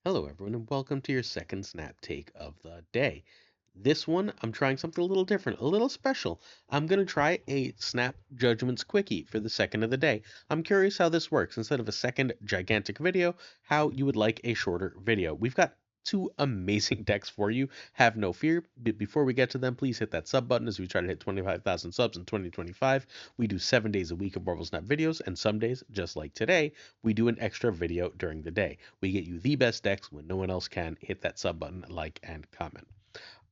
Hello, everyone, and welcome to your second snap take of the day. This one, I'm trying something a little different, a little special. I'm going to try a Snap Judgments quickie for the second of the day. I'm curious how this works. Instead of a second gigantic video, how you would like a shorter video. We've got two amazing decks for you. Have no fear. But before we get to them, please hit that sub button as we try to hit 25,000 subs in 2025. We do 7 days a week of Marvel Snap videos, and some days, just like today, we do an extra video during the day. We get you the best decks when no one else can. Hit that sub button, like, and comment.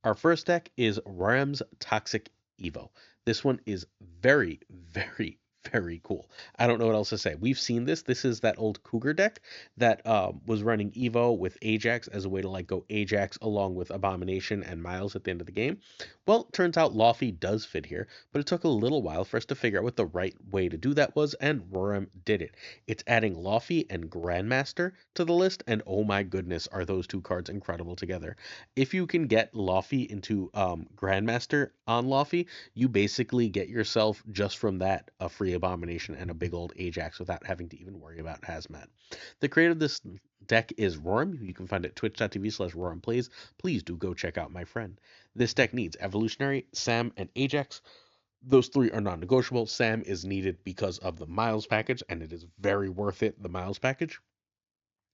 Our first deck is Ram's Toxic Evo. This one is very, very, very cool. I don't know what else to say. We've seen this. This is that old Cougar deck that was running Evo with Ajax as a way to like go Ajax along with Abomination and Miles at the end of the game. Well, turns out Laufey does fit here, but it took a little while for us to figure out what the right way to do that was, and Roram did it. It's adding Laufey and Grandmaster to the list, and oh my goodness, are those two cards incredible together. If you can get Laufey into Grandmaster on Laufey, you basically get yourself just from that a free Abomination and a big old Ajax without having to even worry about Hazmat. The creator of this deck is Roram. You can find it at twitch.tv/RoramPlays. Please do go check out my friend. This deck needs Evolutionary, Sam, and Ajax. Those three are non-negotiable. Sam is needed because of the Miles package, and it is very worth it, the Miles package.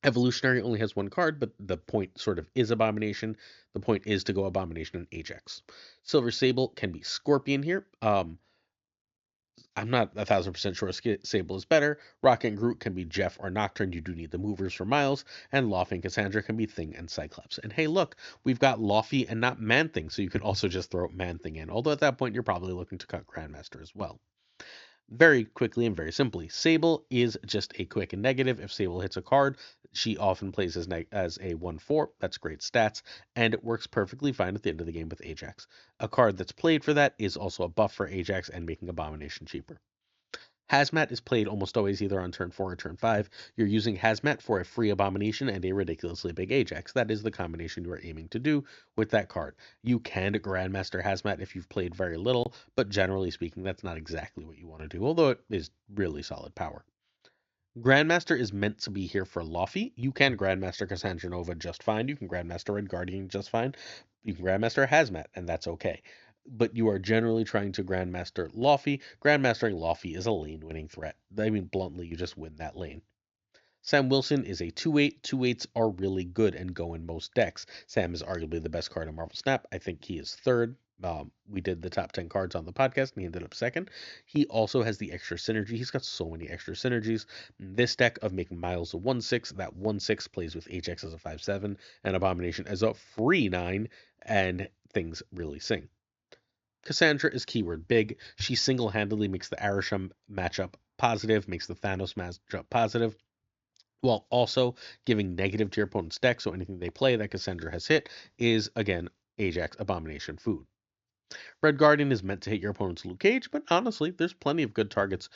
Evolutionary only has one card, but the point sort of is Abomination. The point is to go Abomination and Ajax. Silver Sable can be Scorpion here. I'm not 1,000% sure Sable is better. Rocket and Groot can be Jeff or Nocturne. You do need the movers for Miles. And Laufey and Cassandra can be Thing and Cyclops. And hey, look, we've got Laufey and not Man-Thing, so you can also just throw Man-Thing in. Although at that point, you're probably looking to cut Grandmaster as well. Very quickly and very simply, Sable is just a quick and negative. If Sable hits a card, she often plays as a 1/4. That's great stats, and it works perfectly fine at the end of the game with Ajax. A card that's played for that is also a buff for Ajax and making Abomination cheaper. Hazmat is played almost always either on turn 4 or turn 5. You're using Hazmat for a free Abomination and a ridiculously big Ajax. That is the combination you are aiming to do with that card. You can Grandmaster Hazmat if you've played very little, but generally speaking, that's not exactly what you want to do, although it is really solid power. Grandmaster is meant to be here for Laufey. You can Grandmaster Cassandra Nova just fine. You can Grandmaster Red Guardian just fine. You can Grandmaster Hazmat, and that's okay. But you are generally trying to Grandmaster Laufey. Grandmastering Laufey is a lane winning threat. I mean, bluntly, you just win that lane. Sam Wilson is a 2/8. 2/8s are really good and go in most decks. Sam is arguably the best card in Marvel Snap. I think he is third. We did the top 10 cards on the podcast, and he ended up second. He also has the extra synergy. He's got so many extra synergies. This deck of making Miles a 1/6, that 1/6 plays with Ajax as a 5/7, and Abomination as a free 9, and things really sing. Cassandra is keyword big. She single handedly makes the Arisham matchup positive, makes the Thanos matchup positive, while also giving negative to your opponent's deck. So anything they play that Cassandra has hit is, again, Ajax Abomination food. Red Guardian is meant to hit your opponent's Luke Cage, but honestly, there's plenty of good targets.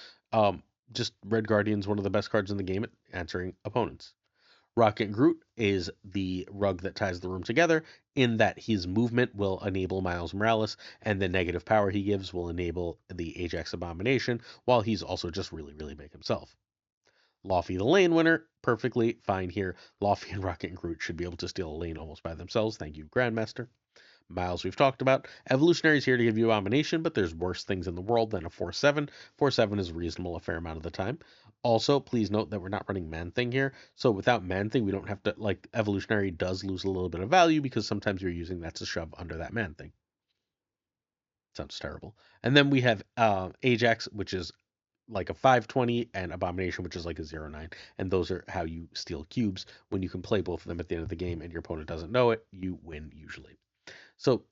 Just Red Guardian's one of the best cards in the game at answering opponents. Rocket Groot is the rug that ties the room together in that his movement will enable Miles Morales, and the negative power he gives will enable the Ajax Abomination, while he's also just really, really big himself. Laufey the lane winner, perfectly fine here. Laufey and Rocket and Groot should be able to steal a lane almost by themselves. Thank you, Grandmaster. Miles we've talked about. Evolutionary is here to give you Abomination, but there's worse things in the world than a 4/7. 4/7 is reasonable a fair amount of the time. Also, please note that we're not running Man-Thing here. So without Man-Thing, we don't have to, like, Evolutionary does lose a little bit of value because sometimes you're using that to shove under that Man-Thing. Sounds terrible. And then we have Ajax, which is like a 5/20, and Abomination, which is like a 0/9. And those are how you steal cubes. When you can play both of them at the end of the game and your opponent doesn't know it, you win usually. So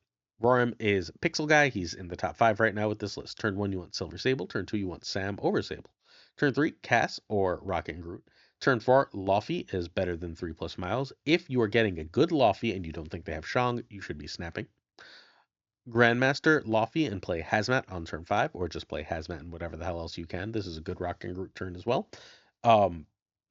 Roram is Pixel Guy. He's in the top 5 right now with this list. Turn 1, you want Silver Sable. Turn 2, you want Sam over Sable. Turn 3, Cass or Rocket and Groot. Turn 4, Laufey is better than 3+ Miles. If you are getting a good Laufey and you don't think they have Shang, you should be snapping. Grandmaster Laufey and play Hazmat on turn 5, or just play Hazmat and whatever the hell else you can. This is a good Rock and Groot turn as well.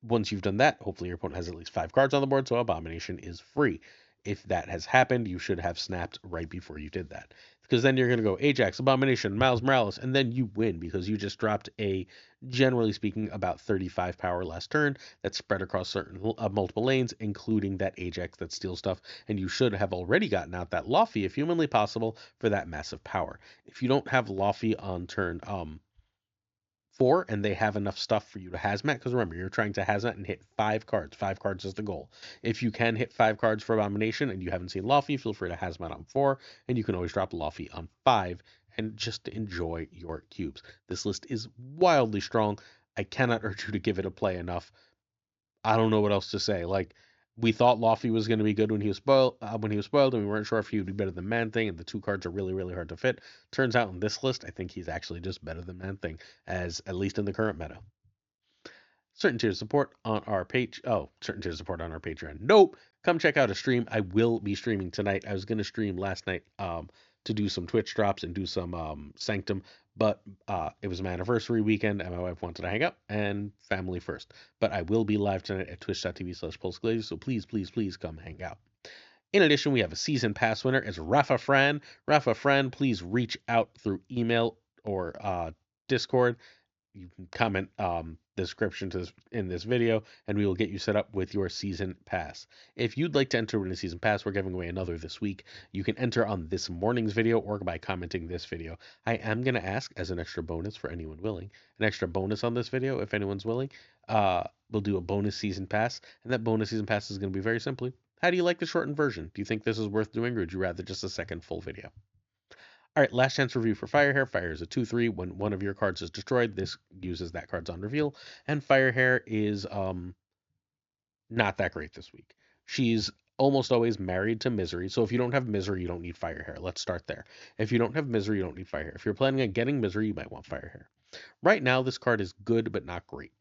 Once you've done that, hopefully your opponent has at least 5 cards on the board, so Abomination is free. If that has happened, you should have snapped right before you did that. because then you're going to go Ajax, Abomination, Miles Morales, and then you win because you just dropped a, generally speaking, about 35 power last turn that's spread across certain multiple lanes, including that Ajax that steals stuff, and you should have already gotten out that Lofty if humanly possible for that massive power. If you don't have Lofty on turn 4 and they have enough stuff for you to hazmat, because remember, you're trying to hazmat and hit 5 cards. 5 cards is the goal. If you can hit 5 cards for Abomination and you haven't seen Lofty, feel free to hazmat on 4, and you can always drop Lofty on 5 and just enjoy your cubes. This list is wildly strong. I cannot urge you to give it a play enough. I don't know what else to say. Like, we thought Lofty was going to be good when he was spoiled, and we weren't sure if he would be better than Man Thing, and the 2 cards are really, really hard to fit. Turns out in this list, I think he's actually just better than Man Thing, as at least in the current meta. Certain tiers of support on our page. Oh, certain tiers of support on our Patreon. Nope. Come check out a stream. I will be streaming tonight. I was going to stream last night to do some Twitch drops and do some Sanctum, but it was my anniversary weekend and my wife wanted to hang out and family first. But I will be live tonight at twitch.tv/PulseGlaze, so please, please, please come hang out. In addition, we have a season pass winner. It's Rafa Fran. Rafa Fran, please reach out through email or Discord. You can comment the description in this video, and we will get you set up with your season pass. If you'd like to enter win a season pass, we're giving away another this week. You can enter on this morning's video or by commenting this video. I am going to ask, as an extra bonus for anyone willing, an extra bonus on this video if anyone's willing. We'll do a bonus season pass, and that bonus season pass is going to be very simply, how do you like the shortened version? Do you think this is worth doing, or would you rather just a second full video? All right, last chance review for Firehair. Firehair is a 2/3. When one of your cards is destroyed, this uses that card's on reveal. And Firehair is not that great this week. She's almost always married to Misery. So if you don't have Misery, you don't need Firehair. Let's start there. If you don't have Misery, you don't need Firehair. If you're planning on getting Misery, you might want Firehair. Right now, this card is good, but not great.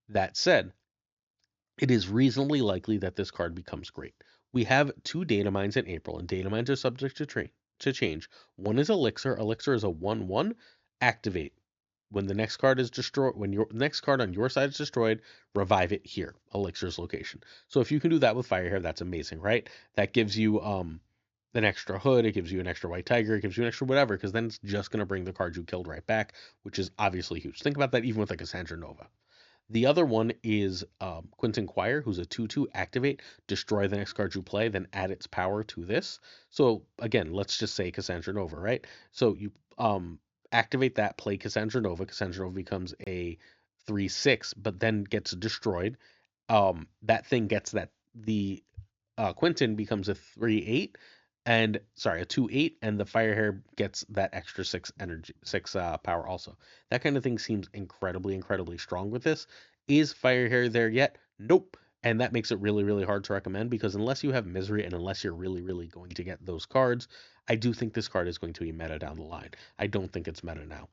That said, it is reasonably likely that this card becomes great. We have 2 data mines in April, and data mines are subject to change. One is Elixir. Elixir is a 1/1. Activate. When the next card is destroyed, when your next card on your side is destroyed, revive it here, Elixir's location. So if you can do that with Firehair, that's amazing, right? That gives you an extra hood, it gives you an extra white tiger, it gives you an extra whatever, because then it's just going to bring the card you killed right back, which is obviously huge. Think about that even with like a Cassandra Nova. The other one is Quinton Quire, who's a 2/2 activate, destroy the next card you play, then add its power to this. So again, let's just say Cassandra Nova, right? So you activate that, play Cassandra Nova. Cassandra Nova becomes a 3/6, but then gets destroyed. That thing gets the Quinton becomes a 3/8, and sorry, a 2/8, and the Firehair gets that extra 6 power also. That kind of thing seems incredibly, incredibly strong with this. Is Firehair there yet? Nope. And that makes it really, really hard to recommend, because unless you have Misery and unless you're really, really going to get those cards, I do think this card is going to be meta down the line. I don't think it's meta now.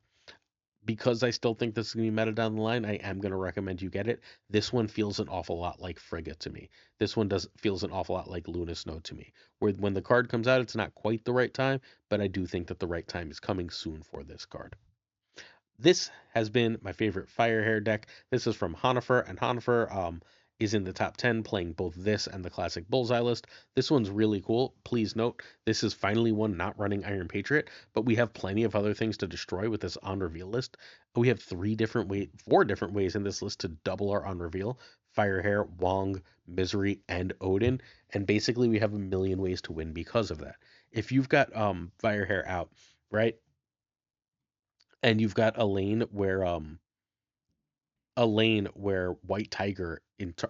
Because I still think this is going to be meta down the line, I am going to recommend you get it. This one feels an awful lot like Frigga to me. This one feels an awful lot like Luna Snow to me. Where when the card comes out, it's not quite the right time, but I do think that the right time is coming soon for this card. This has been my favorite Firehair deck. This is from Honifer, and Honifer is in the top 10 playing both this and the classic Bullseye list. This one's really cool. Please note, this is finally one not running Iron Patriot, but we have plenty of other things to destroy with this on reveal list. We have 4 different ways in this list to double our on reveal: Firehair, Wong, Misery, and Odin. And basically we have a million ways to win because of that. If you've got Firehair out, right? And you've got a lane where White Tiger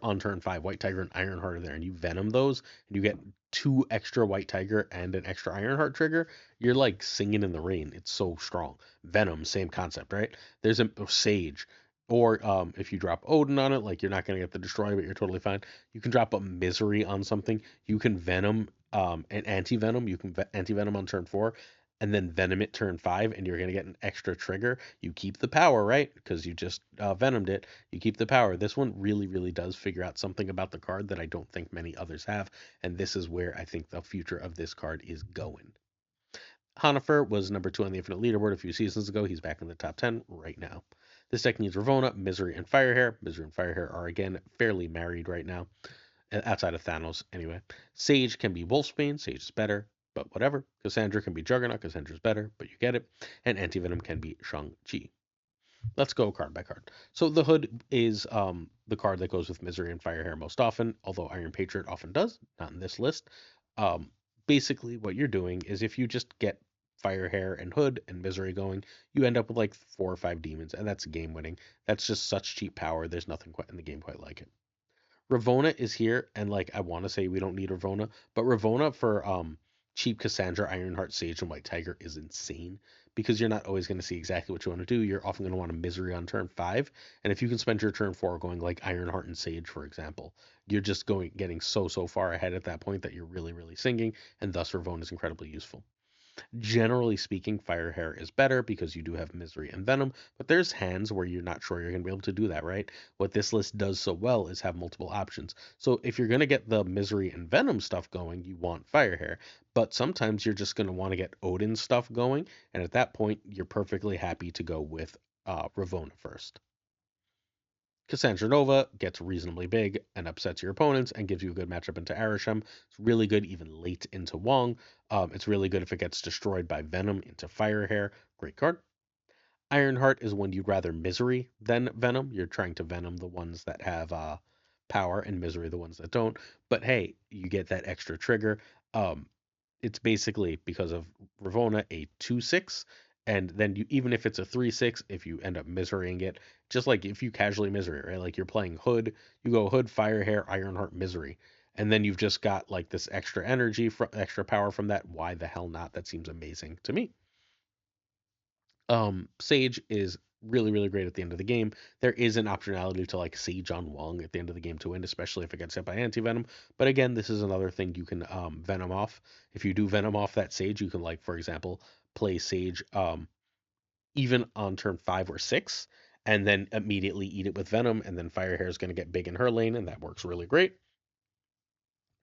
on turn 5, White Tiger and Ironheart are there, and you venom those, and you get 2 extra White Tiger and an extra Ironheart trigger, you're like singing in the rain. It's so strong. Venom, same concept, right? There's a Sage, or if you drop Odin on it, like you're not gonna get the destroy, but you're totally fine. You can drop a Misery on something. You can venom an anti-venom. You can anti-venom on turn 4, and then venom it turn 5, and you're going to get an extra trigger. You keep the power, right? Because you just venomed it. You keep the power. This one really, really does figure out something about the card that I don't think many others have, and this is where I think the future of this card is going. Honifer was number 2 on the Infinite Leaderboard a few seasons ago. He's back in the top 10 right now. This deck needs Ravonna, Misery, and Firehair. Misery and Firehair are, again, fairly married right now, outside of Thanos, anyway. Sage can be Wolfsbane. Sage is better. but whatever. Cassandra can be Juggernaut. Cassandra's better, but you get it. And Anti-Venom can be Shang-Chi. Let's go card by card. So the Hood is the card that goes with Misery and Firehair most often, although Iron Patriot often does, not in this list. Um, Basically, what you're doing is if you just get Firehair and Hood and Misery going, you end up with like 4 or 5 demons, and that's game winning. That's just such cheap power. There's nothing quite in the game quite like it. Ravonna is here, and like I want to say we don't need Ravonna, but Ravonna for cheap Cassandra, Ironheart, Sage, and White Tiger is insane because you're not always going to see exactly what you want to do. You're often going to want a Misery on turn 5, and if you can spend your turn 4 going like Ironheart and Sage, for example, you're just getting so far ahead at that point that you're really singing, and thus Ravonna is incredibly useful. Generally speaking, Firehair is better because you do have Misery and Venom, but there's hands where you're not sure you're going to be able to do that, right? What this list does so well is have multiple options. So if you're going to get the Misery and Venom stuff going, you want Firehair, but sometimes you're just going to want to get Odin stuff going, and at that point, you're perfectly happy to go with Ravonna first. Cassandra Nova gets reasonably big and upsets your opponents and gives you a good matchup into Arishem. It's really good even late into Wong. It's really good if it gets destroyed by Venom into Firehair. Great card. Ironheart is when you'd rather Misery than Venom. You're trying to Venom the ones that have power and Misery the ones that don't. But hey, you get that extra trigger. Um, it's basically because of Ravonna a 2/6, and then you even if it's a 3/6, if you end up miserying it, just like if you casually misery, right? Like you're playing Hood, you go Hood, Firehair, Ironheart, Misery, and then you've just got like this extra energy, extra power from that. Why the hell not? That seems amazing to me. Sage is really great at the end of the game. There is an optionality to like Sage on Wong at the end of the game to win, especially if it gets hit by anti-venom. But again, this is another thing you can venom off. If you do venom off that Sage, you can like, for example, play Sage even on turn 5 or 6, and then immediately eat it with venom, and then Firehair is going to get big in her lane, and that works really great.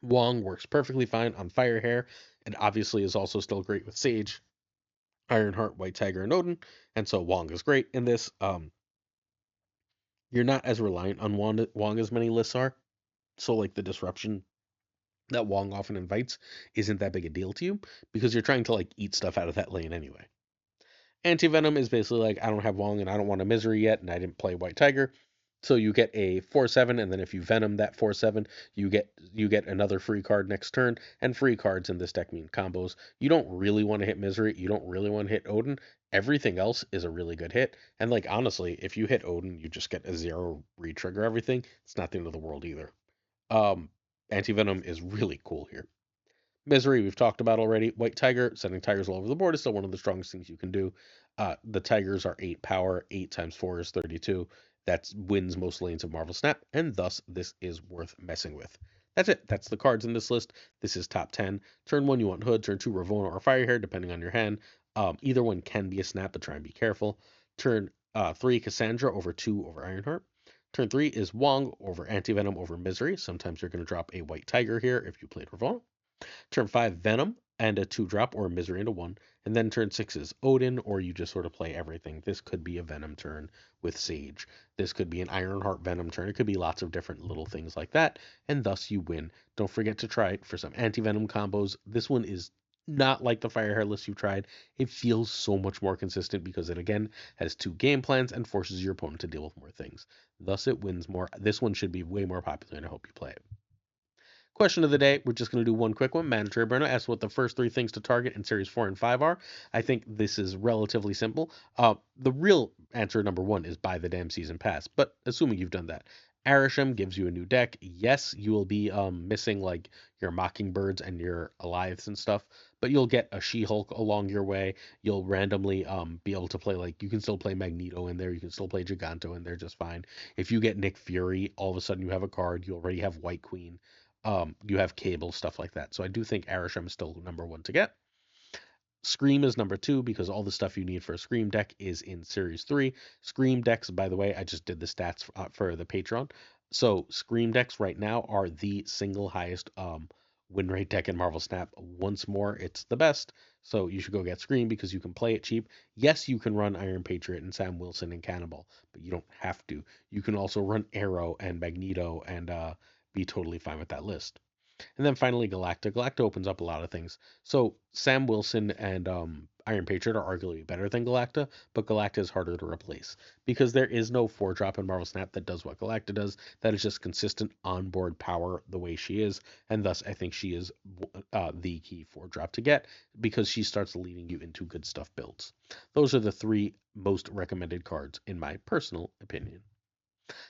Wong works perfectly fine on Firehair, and obviously is also still great with Sage, Ironheart, White Tiger, and Odin, and so Wong is great in this. You're not as reliant on Wong as many lists are, so like the disruption that Wong often invites isn't that big a deal to you because you're trying to like eat stuff out of that lane anyway. Anti-Venom is basically like I don't have Wong and I don't want a Misery yet, and I didn't play White Tiger. So you get a 4/7, and then if you Venom that 4/7, you get another free card next turn, and free cards in this deck mean combos. You don't really want to hit Misery, you don't really want to hit Odin. Everything else is a really good hit. And like honestly, if you hit Odin, you just get a 0 re-trigger everything. It's not the end of the world either. Um Anti-Venom is really cool here. Misery, we've talked about already. White Tiger, sending tigers all over the board is still one of the strongest things you can do. The tigers are 8 power. 8 times 4 is 32. That wins most lanes of Marvel Snap, and thus this is worth messing with. That's it. That's the cards in this list. This is top 10. Turn 1, you want Hood. Turn 2, Ravonna or Firehair, depending on your hand. Either one can be a snap, but try and be careful. Turn 3, Cassandra over 2 over Ironheart. Turn 3 is Wong over Anti-Venom over Misery. Sometimes you're going to drop a White Tiger here if you played Ravonna. Turn 5, Venom, and a 2-drop or a Misery into 1. And then turn 6 is Odin, or you just sort of play everything. This could be a Venom turn with Sage. This could be an Ironheart Venom turn. It could be lots of different little things like that, and thus you win. Don't forget to try it for some anti-Venom combos. This one is not like the Firehair list you tried. It feels so much more consistent because it again has 2 game plans and forces your opponent to deal with more things. Thus it wins more. This one should be way more popular, and I hope you play it. Question of the day. We're just going to do one quick one. Mandatory Burner asks what the first 3 things to target in Series 4 and 5 are. I think this is relatively simple. The real answer, number 1, is buy the damn season pass. But assuming you've done that, Arishem gives you a new deck. Yes, you will be missing like your Mockingbirds and your Alliaths and stuff, but you'll get a She-Hulk along your way. You'll randomly be able to play like you can still play Magneto in there. You can still play Giganto in there just fine. If you get Nick Fury, all of a sudden you have a card. You already have White Queen. You have Cable, stuff like that. So I do think Arishem is still number 1 to get. Scream is number 2 because all the stuff you need for a Scream deck is in Series 3. Scream decks, by the way, I just did the stats for the Patreon. So Scream decks right now are the single highest win rate deck in Marvel Snap. Once more, it's the best. So you should go get Scream because you can play it cheap. Yes, you can run Iron Patriot and Sam Wilson and Cannibal, but you don't have to. You can also run Arrow and Magneto and be totally fine with that list. And then finally, Galacta. Galacta opens up a lot of things. So Sam Wilson and Iron Patriot are arguably better than Galacta, but Galacta is harder to replace because there is no 4-drop in Marvel Snap that does what Galacta does. That is just consistent onboard power the way she is, and thus I think she is the key 4-drop to get because she starts leading you into good stuff builds. Those are the 3 most recommended cards in my personal opinion.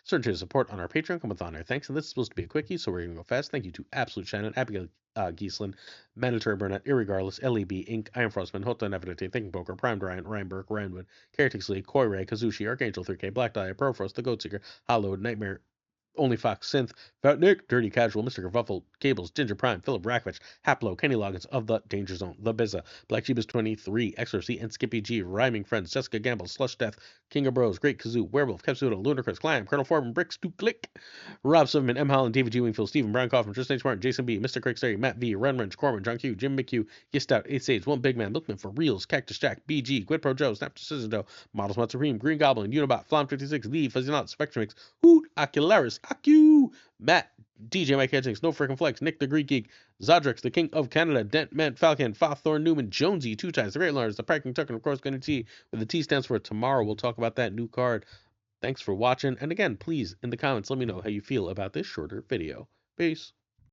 Certain to support on our Patreon come with honor. Thanks, and this is supposed to be a quickie, so we're going to go fast. Thank you to Absolute Shannon, Abigail Giesland, Mandatory Burnett, Irregardless, LEB, Inc., Iron Frostman, Hota Nevidity, Thinking Poker, Prime Ryan, Ryan Burke, Ryanwood, Caretics Lee, Koi Ray, Kazushi, Archangel 3K, Black Dahlia, Profrost, The Goat Seeker, Hollowed, Nightmare, only Fox, Synth, Fat Nick, Dirty Casual, Mr. Kerfuffle, Cables, Ginger Prime, Philip Rakovich, Haplo, Kenny Loggins of the Danger Zone, The Bizza, Black Jeebus 23, XRC, and Skippy G, Rhyming Friends, Jessica Gamble, Slush Death, King of Bros, Great Kazoo, Werewolf, Kepsudo, Ludacris, Clam, Colonel Foreman, Bricks to Click, Rob Silverman, M. Holland, David G. Wingfield, Stephen Brown Kaufman, Tristan H. Martin, Jason B., Mr. Craig Sterry, Matt V., Ren Wrench, Corman, John Q., Jim McHugh, Yist Out, 8 Sage, One Big Man, Milkman for Reals, Cactus Jack, BG, Gwid Pro Joe, Snap Decision Doe, Models Mod Supreme, Green Goblin, Unibot, Flam 56, Lee, Fuzzy Not, Spectrum Mix, Hoot, Ocularis, Aku, Matt, DJ Mike Hedgings, No Frickin' Flex, Nick the Greek Geek, Zodrix, the King of Canada, Dent, Man, Falcon, Fawthorn, Newman, Jonesy, Two Ties, The Great Lars, The Parking Tuck, and of course, Gunny T, with the T stands for tomorrow. We'll talk about that new card. Thanks for watching, and again, please, in the comments, let me know how you feel about this shorter video. Peace.